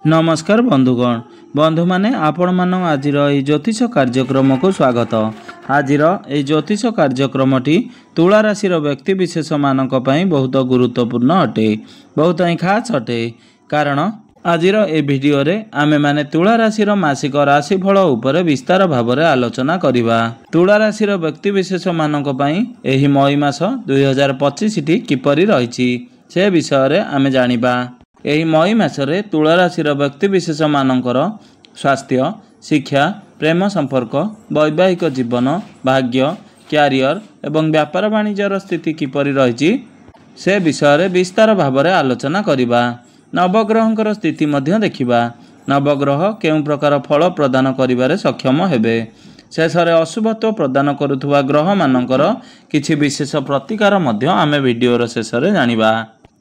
नमस्कार बंधुगण बंधु माने आपण मान आज ज्योतिष कार्यक्रम को स्वागत। आज ज्योतिष कार्यक्रमटी तुला राशि व्यक्ति विशेष मानक पई बहुत गुरुत्वपूर्ण अटे, बहुत ही खास अटे। कारण आज वीडियो रे आमे माने तुला राशि मासिक राशिफल उपरे विस्तार भाव में आलोचना करिबा। तुला राशि व्यक्ति विशेष मानक पई एही मई मास 2025 टी किपरि रहिछि से विषय रे आमे जानिबा। एही मई मासरे तुला राशि व्यक्ति विशेष मानकर स्वास्थ्य, शिक्षा, प्रेम संपर्क, वैवाहिक जीवन, भाग्य, क्यारियर एवं व्यापार वाणिज्यर स्थिति किपरि रहिछि से विषय रे विस्तार भाव में आलोचना करिबा। नवग्रहंकर स्थिति मध्य देखिबा। नवग्रह केउं प्रकार फल प्रदान करिबारे सक्षम हेबे, शेषरे अशुभत्व प्रदान करुथुवा ग्रह मानकर किछि विशेष प्रतिकार मध्य आमे वीडियोर शेषरे जानिबा।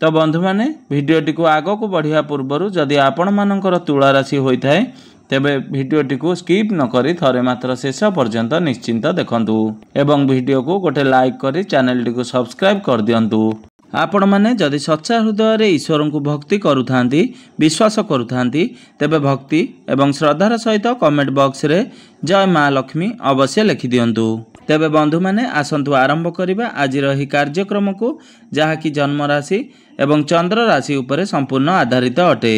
तो बंधु माने वीडियोटी को आग को बढ़िया पूर्वर जदि आपण मानकर तुला राशि होता है तेबे वीडियोटी को स्किप न करी थरे मात्र शेष पर्यंत निश्चिंत देखंतु एवं वीडियो को गोटे लाइक करी चैनल टी को सब्सक्राइब कर दियंतु। आपण माने जदि सच्चा हृदय रे ईश्वर को भक्ति करुथांती, विश्वास करुथांती तेबे भक्ति एवं श्रद्धार सहित कमेंट बॉक्स रे जय मां लक्ष्मी अवश्य लिखि दियंतु। तेबे बंधु माने आसंतु आरंभ करिबा आज रही कार्यक्रम को, जहा कि जन्म राशि एवं चंद्र राशि उपरे संपूर्ण आधारित अटे।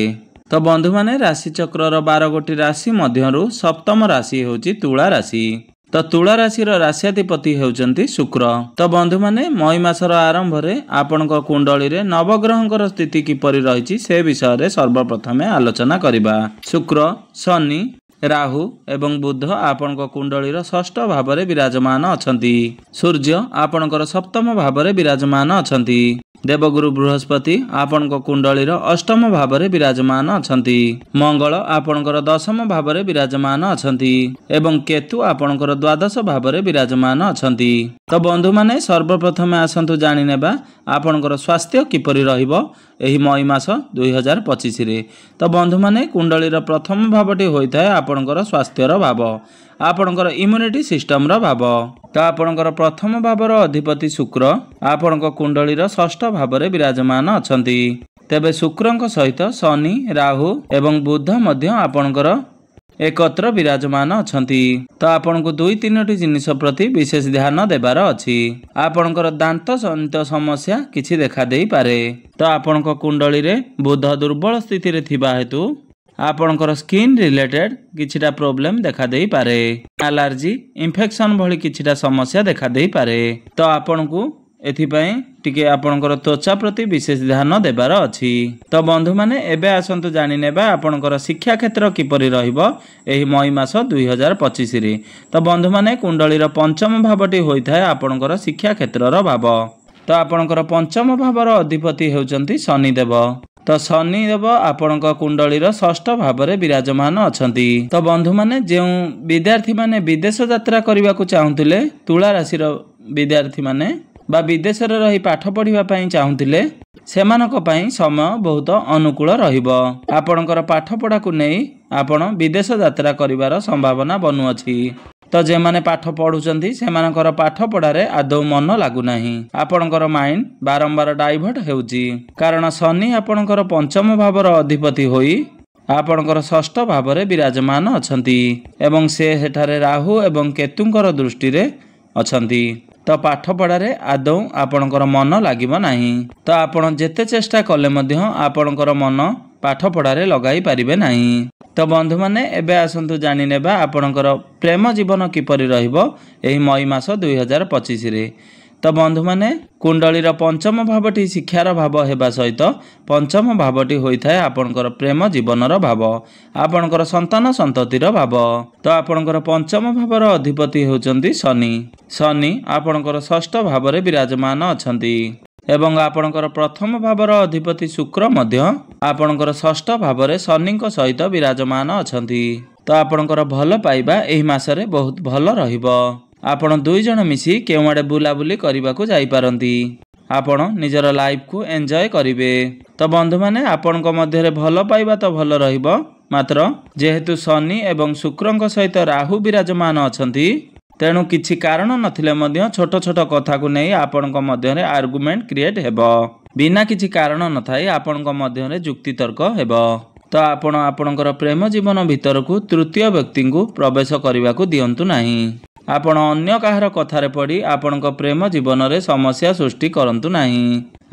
तो बंधु माने राशि चक्रर 12 गोटी राशि मध्यरु सप्तम राशि होची तुला राशि। तो तुला राशि राश्याधिपति हेउचंती शुक्र। तो बंधु माने मई मासर आरंभ रे आपनक कुंडली रे नवग्रहंकर स्थिति किपरि रहिछि से विषय रे सर्वप्रथमे आलोचना करिबा। शुक्र, शनि, राहु एवं बुध आपनक कुंडलीर षष्ठ भाव में विराजमान अछंती। सूर्य आपनकर सप्तम भाव में विराजमान अछंती। देवगुरु बृहस्पति आपनक कुंडलीर अष्टम भाव में विराजमान अछंती। मंगल आपनकर दशम भाव में विराजमान अछंती एवं केतु आपनकर द्वादश भाव में विराजमान अछंती। तो बंधु माने सर्वप्रथमे आसंतु जानि नेबा आपनकर स्वास्थ्य किपरि रहिबो एही मई मास 2025 रे। तो बंधु माने कुंडलीर प्रथम भावटी होइथाय आपनकर स्वास्थ्यर भाव, आपनकर इम्यूनिटी सिस्टम रो भाव। तो आपनकर प्रथम भावर अधिपति शुक्र आपनक कुंडलीर षष्ठ भाव में विराजमान अछंती। तेबे शुक्रंक सहित शनि, राहु एवं बुध मध्य आपनकर एकत्र विराजमान अछंती। तो आपनको 2-3टी जिनिस प्रति विशेष ध्यान देबार अछि। आपनकर दांत जनित समस्या किछि देखा देई पारे। तो आपनक कुंडली रे बुध दुर्बल स्थिति रे थिबा हेतु आपनकर स्किन रिलेटेड किछिटा प्रॉब्लम देखा देई पारे। एलर्जी, इन्फेक्शन भली किछिटा समस्या देखा देई पारे। तो आपनको एथिपाई टिके आपनकर त्वचा प्रति विशेष ध्यान देबार अछि। तो बंधु माने एबे आसंतु जानि नेबा आपनकर शिक्षा क्षेत्र किपरि रहिबो एही मई मास 2025 रे। तो बंधु माने कुंडलीर पंचम भावटी होइथाय आपनकर शिक्षा क्षेत्रर भाव। तो आपनकर पंचम भावर अधिपति हेउचंती शनि देव। तो शनि देव आपनक कुंडलीर षष्ठ भाव में विराजमान अछंती। तो बंधु माने जेउ विद्यार्थी माने विदेश यात्रा करबा को चाहुतिले, तुला राशिर विद्यार्थी माने बा विदेश रे रही पाठ पढ़िबा पई चाहुतिले सेमानक पई समय बहुत अनुकूल रहिबो। आपनकर पाठ पढ़ा को नै आपण विदेश यात्रा करिवार संभावना बनु अछि। तो जे माने पाठ पढ़ुचंती सेमानकर पाठ पढ़ारे आदौ मन लागु नाही। आपनकर माइंड बारंबार डाइवर्ट हेउची, कारण शनि आपनकर पंचम भावर अधिपति होई आपनकर षष्ठ भाव में विराजमान अछंती एवं से हेठारे राहु एवं केतुंकर दृष्टि रे अछंती। तो पाठ पढ़ारे आदौ आपनकर मन लागिबो नाही। तो आपण जेते चेष्टा कले मध्य आपनकर मन पाठ पढ़ारे लगाई पारिबे नाही। तो बंधु माने एबे आसंतु जानि नेबा आपनकर प्रेम जीवन किपरि रहिबो एही मई मास 2025 रे। तो बंधु माने कुंडलीर पंचम भावटी शिक्षार भाव हेबा सहित पंचम भावटी होइथाय आपनकर प्रेम जीवनर भाव, आपनकर संतान संततिर भाव। तो आपनकर पंचम भावर अधिपति हेउचंती शनि। शनि आपनकर षष्ठ भाव में विराजमान अछंती एवं आपनकर प्रथम भावर अधिपति शुक्र मध्य आपनकर षष्ठ भाव में शनिक सहित विराजमान अछंती। तो आपनकर भल पाइबा एही मासरे बहुत भल रहिबो। आपण 2 जण मिसी केउआडे बुलाबुली करबा को जाई पारंती। आपण निजर लाइफ को एंजॉय करिवे। तो बंधु माने आपनक मध्य रे भल पाइबा तो भल रहिबो, मात्र जेहेतु शनि एवं शुक्रंक सहित राहु विराजमान अछंती तेणु किछि कारण नथिले मध्य छोट छोट कथा को नै आपनक मध्य रे आर्गुमेंट क्रिएट हेबो। बिना किछि कारण न थाई आपनक मध्य रे जुक्ति तर्क हेबो। ତ ଆପଣ ଆପଣଙ୍କର ପ୍ରେମ ଜୀବନ ଭିତରକୁ ତୃତୀୟ ବ୍ୟକ୍ତିଙ୍କୁ ପ୍ରବେଶ କରିବାକୁ ଦିଅନ୍ତୁ ନାହିଁ। ଆପଣ ଅନ୍ୟ କାହାର କଥାରେ ପଡ଼ି ଆପଣଙ୍କ ପ୍ରେମ ଜୀବନରେ ସମସ୍ୟା ସୃଷ୍ଟି କରନ୍ତୁ ନାହିଁ।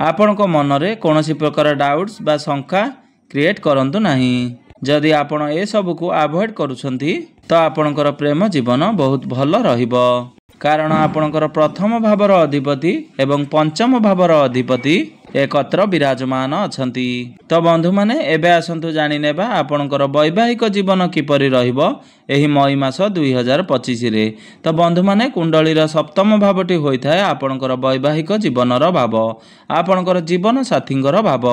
ଆପଣଙ୍କ ମନରେ କୌଣସି ପ୍ରକାର ଡାଉଟ୍ସ ବା ଶଙ୍କା କ୍ରିଏଟ୍ କରନ୍ତୁ ନାହିଁ। ଯଦି ଆପଣ ଏସବୁକୁ ଆଭଏଡ଼ କରୁଛନ୍ତି ତ ଆପଣଙ୍କର ପ୍ରେମ ଜୀବନ ବହୁତ ଭଲ ରହିବ। କାରଣ ଆପଣଙ୍କର ପ୍ରଥମ ଭାବର ଅଧିପତି ଏବଂ ପଞ୍ଚମ ଭାବର ଅଧିପତି ଏକତ୍ର ବିରାଜମାନ ଅଛନ୍ତି। ତ ବନ୍ଧୁମାନେ ଏବେ ଆସନ୍ତୁ ଜାଣିନେବା ଆପଣଙ୍କର ବୈବାହିକ ଜୀବନ କିପରି ରହିବ ଏହି ମଇ ମାସ 2025ରେ। ତ ବନ୍ଧୁମାନେ କୁଣ୍ଡଳୀର ସପ୍ତମ ଭାବଟି ହୋଇଥାଏ ଆପଣଙ୍କର ବୈବାହିକ ଜୀବନର ଭାବ, ଆପଣଙ୍କର ଜୀବନ ସାଥୀଙ୍କର ଭାବ।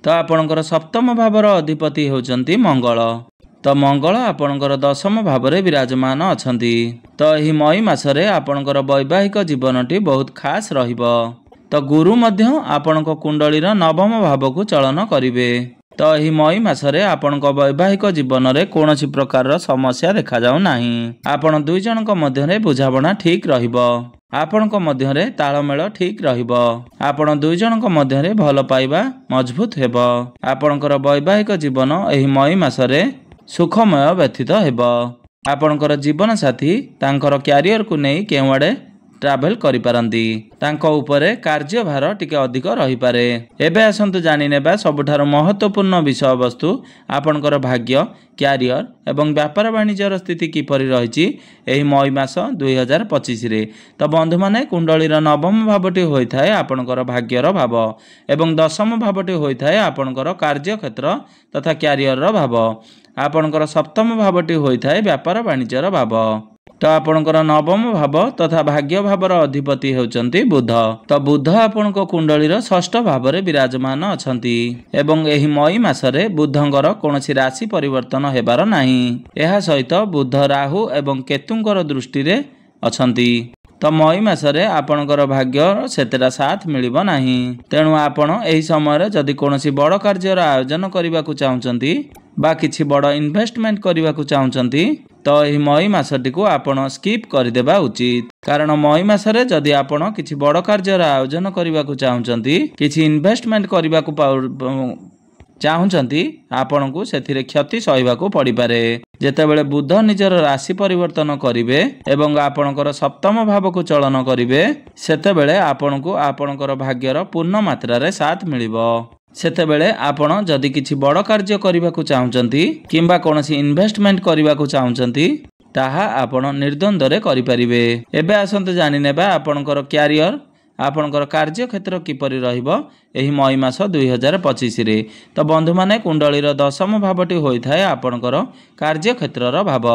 ତ ଆପଣଙ୍କର ସପ୍ତମ ଭାବର ଅଧିପତି ହେଉଛନ୍ତି ମଙ୍ଗଳ। ତ ମଙ୍ଗଳ ଆପଣଙ୍କର ଦଶମ ଭାବରେ ବିରାଜମାନ ଅଛନ୍ତି। ତ ଏହି ମଇ ମାସରେ ଆପଣଙ୍କର ବୈବାହିକ ଜୀବନଟି ବହୁତ ଖାସ୍ ରହିବ। ତ ଗୁରୁ ମଧ୍ୟ ଆପଣଙ୍କ କୁଣ୍ଡଳୀର ନବମ ଭାବକୁ ଚଳନ କରିବେ। ତ ଏହି ମଇ ମାସରେ ଆପଣଙ୍କ ବୈବାହିକ ଜୀବନରେ କୌଣସି ପ୍ରକାରର ସମସ୍ୟା ଦେଖାଯାଉ ନାହିଁ। ଆପଣ ଦୁଇ ଜଣଙ୍କ ମଧ୍ୟରେ ବୁଝାମଣା ଠିକ୍ ରହିବ। ଆପଣଙ୍କ ମଧ୍ୟରେ ତାଳମେଳ ଠିକ୍ ରହିବ। ଆପଣ ଦୁଇ ଜଣଙ୍କ ମଧ୍ୟରେ ଭଲ ପାଇବା ମଜବୁତ ହେବ। ଆପଣଙ୍କର ବୈବାହିକ ଜୀବନ ଏହି ମଇ ମାସରେ ସୁଖମୟ ବ୍ୟତୀତ ହେବ। ଆପଣଙ୍କର ଜୀବନ ସାଥୀ ତାଙ୍କର କ୍ୟାରିୟରକୁ ନେଇ କେଉଁଆଡ଼େ ଟ୍ରାଭେଲ କରିପାରନ୍ତି। ତାଙ୍କ ଉପରେ କାର୍ଯ୍ୟଭାର ଟିକେ ଅଧିକ ରହିପାରେ। ଏବେ ଆସନ୍ତୁ ଜାଣିନେବା ସବୁଠାରୁ ମହତ୍ତ୍ୱପୂର୍ଣ୍ଣ ବିଷୟବସ୍ତୁ ଆପଣଙ୍କର ଭାଗ୍ୟ, କ୍ୟାରିୟର ଏବଂ ବ୍ୟାପାର ବାଣିଜ୍ୟର ସ୍ଥିତି କିପରି ରହିଛି ଏହି ମଇ ମାସ 2025ରେ। ତ ବନ୍ଧୁମାନେ କୁଣ୍ଡଳୀର ନବମ ଭାବଟି ହୋଇଥାଏ ଆପଣଙ୍କର ଭାଗ୍ୟର ଭାବ ଏବଂ ଦଶମ ଭାବଟି ହୋଇଥାଏ ଆପଣଙ୍କର କାର୍ଯ୍ୟକ୍ଷେତ୍ର ତଥା କ୍ୟାରିୟରର ଭାବ। ଆପଣଙ୍କର ସପ୍ତମ ଭାବଟି ହୋଇଥାଏ ବ୍ୟାପାର ବାଣିଜ୍ୟର ଭାବ। ତ ଆପଣଙ୍କର ନବମ ଭାବ ତଥା ଭାଗ୍ୟ ଭାବର ଅଧିପତି ହେଉଛନ୍ତି ବୁଧ। ତ ବୁଧ ଆପଣଙ୍କ କୁଣ୍ଡଳୀର ଷଷ୍ଠ ଭାବରେ ବିରାଜମାନ ଅଛନ୍ତି ଏବଂ ଏହି ମଇ ମାସରେ ବୁଧଙ୍କର କୌଣସି ରାଶି ପରିବର୍ତ୍ତନ ହେବାର ନାହିଁ। ଏହା ସହିତ ବୁଧ ରାହୁ ଏବଂ କେତୁଙ୍କର ଦୃଷ୍ଟିରେ ଅଛନ୍ତି। ତ ମଇ ମାସରେ ଆପଣଙ୍କର ଭାଗ୍ୟର ସେତେଟା ସାଥ ମିଳିବ ନାହିଁ। ତେଣୁ ଆପଣ ଏହି ସମୟରେ ଯଦି କୌଣସି ବଡ଼ କାର୍ଯ୍ୟର ଆୟୋଜନ କରିବାକୁ ଚାହୁଁଛନ୍ତି ବା କିଛି ବଡ଼ ଇନଭେଷ୍ଟମେଣ୍ଟ କରିବାକୁ ଚାହୁଁଛନ୍ତି ତ ଏହି ମଇ ମାସଟିକୁ ଆପଣ ସ୍କିପ୍ କରିଦେବା ଉଚିତ। କାରଣ ମଇ ମାସରେ ଯଦି ଆପଣ କିଛି ବଡ଼ କାର୍ଯ୍ୟର ଆୟୋଜନ କରିବାକୁ ଚାହୁଁଛନ୍ତି, କିଛି ଇନଭେଷ୍ଟମେଣ୍ଟ କରିବାକୁ ଚାହୁଁଛନ୍ତି, ଆପଣଙ୍କୁ ସେଥିରେ କ୍ଷତି ସହିବାକୁ ପଡ଼ିପାରେ। ଯେତେବେଳେ ବୁଧ ନିଜର ରାଶି ପରିବର୍ତ୍ତନ କରିବେ ଏବଂ ଆପଣଙ୍କର ସପ୍ତମ ଭାବକୁ ଚଳନ କରିବେ ସେତେବେଳେ ଆପଣଙ୍କୁ ଆପଣଙ୍କର ଭାଗ୍ୟର ପୂର୍ଣ୍ଣ ମାତ୍ରାରେ ସାଥ ମିଳିବ। ସେତେବେଳେ ଆପଣ ଯଦି କିଛି ବଡ଼ କାର୍ଯ୍ୟ କରିବାକୁ ଚାହୁଁଛନ୍ତି କିମ୍ବା କୌଣସି ଇନଭେଷ୍ଟମେଣ୍ଟ କରିବାକୁ ଚାହୁଁଛନ୍ତି ତାହା ଆପଣ ନିର୍ଦ୍ୱନ୍ଦ୍ୱରେ କରିପାରିବେ। ଏବେ ଆସନ୍ତୁ ଜାଣିନେବା ଆପଣଙ୍କର କ୍ୟାରିୟର, ଆପଣଙ୍କର କାର୍ଯ୍ୟକ୍ଷେତ୍ର କିପରି ରହିବ ଏହି ମଇ ମାସ 2025ରେ। ତ ବନ୍ଧୁମାନେ କୁଣ୍ଡଳୀର ଦଶମ ଭାବଟି ହୋଇଥାଏ ଆପଣଙ୍କର କାର୍ଯ୍ୟକ୍ଷେତ୍ରର ଭାବ।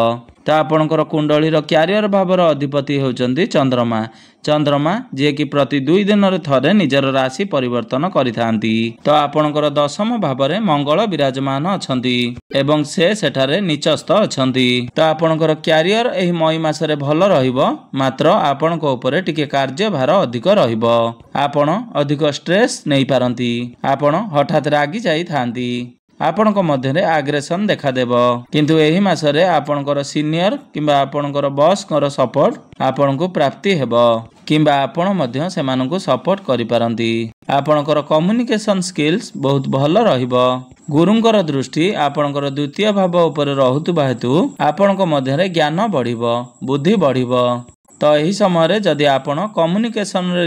ତ ଆପଣଙ୍କର କୁଣ୍ଡଳୀର କ୍ୟାରିୟର ଭାବର ଅଧିପତି ହେଉଛନ୍ତି ଚନ୍ଦ୍ରମା। ଚନ୍ଦ୍ରମା ଯିଏକି ପ୍ରତି 2 ଦିନରେ ଥରେ ନିଜର ରାଶି ପରିବର୍ତ୍ତନ କରିଥାନ୍ତି। ତ ଆପଣଙ୍କର ଦଶମ ଭାବରେ ମଙ୍ଗଳ ବିରାଜମାନ ଅଛନ୍ତି ଏବଂ ସେ ସେଠାରେ ନିଚସ୍ତ ଅଛନ୍ତି। ତ ଆପଣଙ୍କର କ୍ୟାରିୟର ଏହି ମଇ ମାସରେ ଭଲ ରହିବ, ମାତ୍ର ଆପଣଙ୍କ ଉପରେ ଟିକେ କାର୍ଯ୍ୟଭାର ଅଧିକ ରହିବ। ଆପଣ ଅଧିକ ଷ୍ଟ୍ରେସ୍ ନେଇପାରନ୍ତି। ଆପଣ ହଠାତ୍ ରାଗି ଯାଇଥାନ୍ତି। ଆପଣଙ୍କ ମଧ୍ୟରେ ଆଗ୍ରେସନ ଦେଖାଦେବ। କିନ୍ତୁ ଏହି ମାସରେ ଆପଣଙ୍କର ସିନିୟର କିମ୍ବା ଆପଣଙ୍କର ବସ୍ଙ୍କର ସପୋର୍ଟ ଆପଣଙ୍କୁ ପ୍ରାପ୍ତି ହେବ କିମ୍ବା ଆପଣ ମଧ୍ୟ ସେମାନଙ୍କୁ ସପୋର୍ଟ କରିପାରନ୍ତି। ଆପଣଙ୍କର କମ୍ୟୁନିକେସନ ସ୍କିଲ୍ସ ବହୁତ ଭଲ ରହିବ। ଗୁରୁଙ୍କର ଦୃଷ୍ଟି ଆପଣଙ୍କର ଦ୍ୱିତୀୟ ଭାବ ଉପରେ ରହୁଥିବା ହେତୁ ଆପଣଙ୍କ ମଧ୍ୟରେ ଜ୍ଞାନ ବଢ଼ିବ, ବୁଦ୍ଧି ବଢ଼ିବ। ତ ଏହି ସମୟରେ ଯଦି ଆପଣ କମ୍ୟୁନିକେସନରେ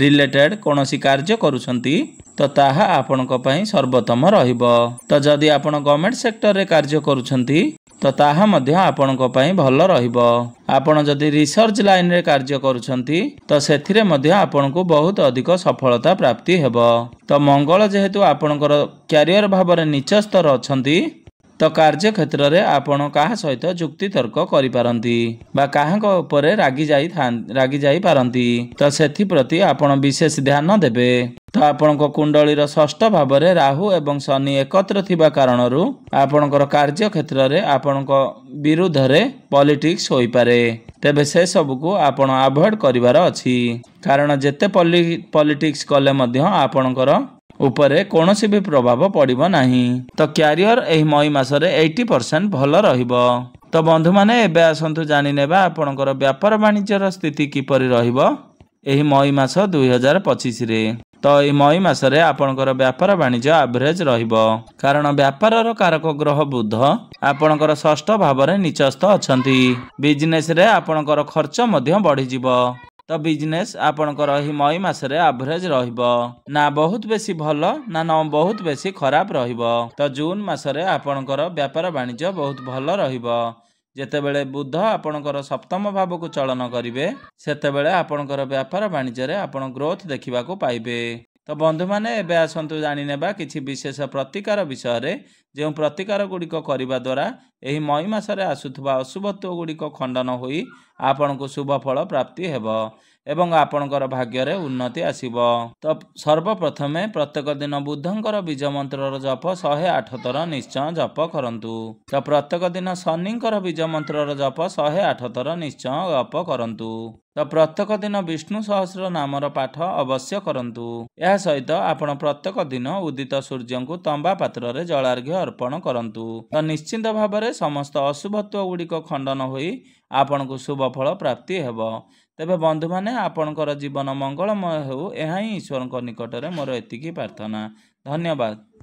ରିଲେଟେଡ୍ କୌଣସି କାର୍ଯ୍ୟ କରୁଛନ୍ତି ତ ତାହା ଆପଣଙ୍କ ପାଇଁ ସର୍ବୋତ୍ତମ ରହିବ। ତ ଯଦି ଆପଣ ଗଭର୍ଣ୍ଣମେଣ୍ଟ ସେକ୍ଟରରେ କାର୍ଯ୍ୟ କରୁଛନ୍ତି ତ ତାହା ମଧ୍ୟ ଆପଣଙ୍କ ପାଇଁ ଭଲ ରହିବ। ଆପଣ ଯଦି ରିସର୍ଚ୍ଚ ଲାଇନରେ କାର୍ଯ୍ୟ କରୁଛନ୍ତି ତ ସେଥିରେ ମଧ୍ୟ ଆପଣଙ୍କୁ ବହୁତ ଅଧିକ ସଫଳତା ପ୍ରାପ୍ତି ହେବ। ତ ମଙ୍ଗଳ ଯେହେତୁ ଆପଣଙ୍କର କ୍ୟାରିୟର ଭାବରେ ନିଚସ୍ତର ଅଛନ୍ତି ତ କାର୍ଯ୍ୟକ୍ଷେତ୍ରରେ ଆପଣ କାହା ସହିତ ଯୁକ୍ତିତର୍କ କରିପାରନ୍ତି ବା କାହାଙ୍କ ଉପରେ ରାଗି ଯାଇପାରନ୍ତି। ତ ସେଥିପ୍ରତି ଆପଣ ବିଶେଷ ଧ୍ୟାନ ଦେବେ। ତ ଆପଣଙ୍କ କୁଣ୍ଡଳୀର ଷଷ୍ଠ ଭାବରେ ରାହୁ ଏବଂ ଶନି ଏକତ୍ର ଥିବା କାରଣରୁ ଆପଣଙ୍କର କାର୍ଯ୍ୟକ୍ଷେତ୍ରରେ ଆପଣଙ୍କ ବିରୁଦ୍ଧରେ ପଲିଟିକ୍ସ ହୋଇପାରେ। ତେବେ ସେସବୁକୁ ଆପଣ ଆଭଏଡ଼ କରିବାର ଅଛି। କାରଣ ଯେତେ ପଲିଟିକ୍ସ କଲେ ମଧ୍ୟ ଆପଣଙ୍କର ଉପରେ କୌଣସି ବି ପ୍ରଭାବ ପଡ଼ିବ ନାହିଁ। ତ କ୍ୟାରିୟର ଏହି ମଇ ମାସରେ 80% ଭଲ ରହିବ। ତ ବନ୍ଧୁମାନେ ଏବେ ଆସନ୍ତୁ ଜାଣିନେବା ଆପଣଙ୍କର ବ୍ୟାପାର ବାଣିଜ୍ୟର ସ୍ଥିତି କିପରି ରହିବ ଏହି ମଇ ମାସ 2025ରେ। ତ ତ ଏଇ ମଇ ମାସରେ ଆପଣଙ୍କର ବ୍ୟାପାର ବାଣିଜ୍ୟ ଆଭରେଜ ରହିବ। କାରଣ ବ୍ୟାପାରର କାରକ ଗ୍ରହ ବୁଧ ଆପଣଙ୍କର ଷଷ୍ଠ ଭାବରେ ନିଚସ୍ତ ଅଛନ୍ତି। ବିଜନେସରେ ଆପଣଙ୍କର ଖର୍ଚ୍ଚ ମଧ୍ୟ ବଢ଼ିଯିବ। ତ ବିଜନେସ୍ ଆପଣଙ୍କର ଏହି ମଇ ମାସରେ ଆଭରେଜ ରହିବ। ନା ବହୁତ ବେଶୀ ଭଲ ନା ବହୁତ ବେଶୀ ଖରାପ ରହିବ। ତ ଜୁନ ମାସରେ ଆପଣଙ୍କର ବ୍ୟାପାର ବାଣିଜ୍ୟ ବହୁତ ଭଲ ରହିବ। ଯେତେବେଳେ ବୁଧ ଆପଣଙ୍କର ସପ୍ତମ ଭାବକୁ ଚଳନ କରିବେ ସେତେବେଳେ ଆପଣଙ୍କର ବ୍ୟାପାର ବାଣିଜ୍ୟରେ ଆପଣ ଗ୍ରୋଥ ଦେଖିବାକୁ ପାଇବେ। ତ ବନ୍ଧୁମାନେ ଏବେ ଆସନ୍ତୁ ଜାଣିନେବା କିଛି ବିଶେଷ ପ୍ରତିକାର ବିଷୟରେ, ଯେଉଁ ପ୍ରତିକାର ଗୁଡ଼ିକ କରିବା ଦ୍ୱାରା ଏହି ମଇ ମାସରେ ଆସୁଥିବା ଅଶୁଭତ୍ୱ ଗୁଡ଼ିକ ଖଣ୍ଡନ ହୋଇ ଆପଣଙ୍କୁ ଶୁଭ ଫଳ ପ୍ରାପ୍ତି ହେବ ଏବଂ ଆପଣଙ୍କର ଭାଗ୍ୟରେ ଉନ୍ନତି ଆସିବ। ତ ସର୍ବପ୍ରଥମେ ପ୍ରତ୍ୟେକ ଦିନ ବୁଧଙ୍କର ବୀଜ ମନ୍ତ୍ରର ଜପ 108 ଥର ନିଶ୍ଚୟ ଜପ କରନ୍ତୁ। ତ ପ୍ରତ୍ୟେକ ଦିନ ଶନିଙ୍କର ବୀଜ ମନ୍ତ୍ରର ଜପ 108 ଥର ନିଶ୍ଚୟ ଜପ କରନ୍ତୁ। ତ ପ୍ରତ୍ୟେକ ଦିନ ବିଷ୍ଣୁ ସହସ୍ର ନାମର ପାଠ ଅବଶ୍ୟ କରନ୍ତୁ। ଏହା ସହିତ ଆପଣ ପ୍ରତ୍ୟେକ ଦିନ ଉଦିତ ସୂର୍ଯ୍ୟଙ୍କୁ ତମ୍ବା ପାତ୍ରରେ ଜଳାର୍ଘ୍ୟ ଅର୍ପଣ କରନ୍ତୁ। ତ ନିଶ୍ଚିନ୍ତ ଭାବରେ ସମସ୍ତ ଅଶୁଭତ୍ୱ ଗୁଡ଼ିକ ଖଣ୍ଡନ ହୋଇ ଆପଣଙ୍କୁ ଶୁଭ ଫଳ ପ୍ରାପ୍ତି ହେବ। ତେବେ ବନ୍ଧୁମାନେ ଆପଣଙ୍କର ଜୀବନ ମଙ୍ଗଳମୟ ହେଉ, ଏହା ହିଁ ଈଶ୍ୱରଙ୍କ ନିକଟରେ ମୋର ଏତିକି ପ୍ରାର୍ଥନା। ଧନ୍ୟବାଦ।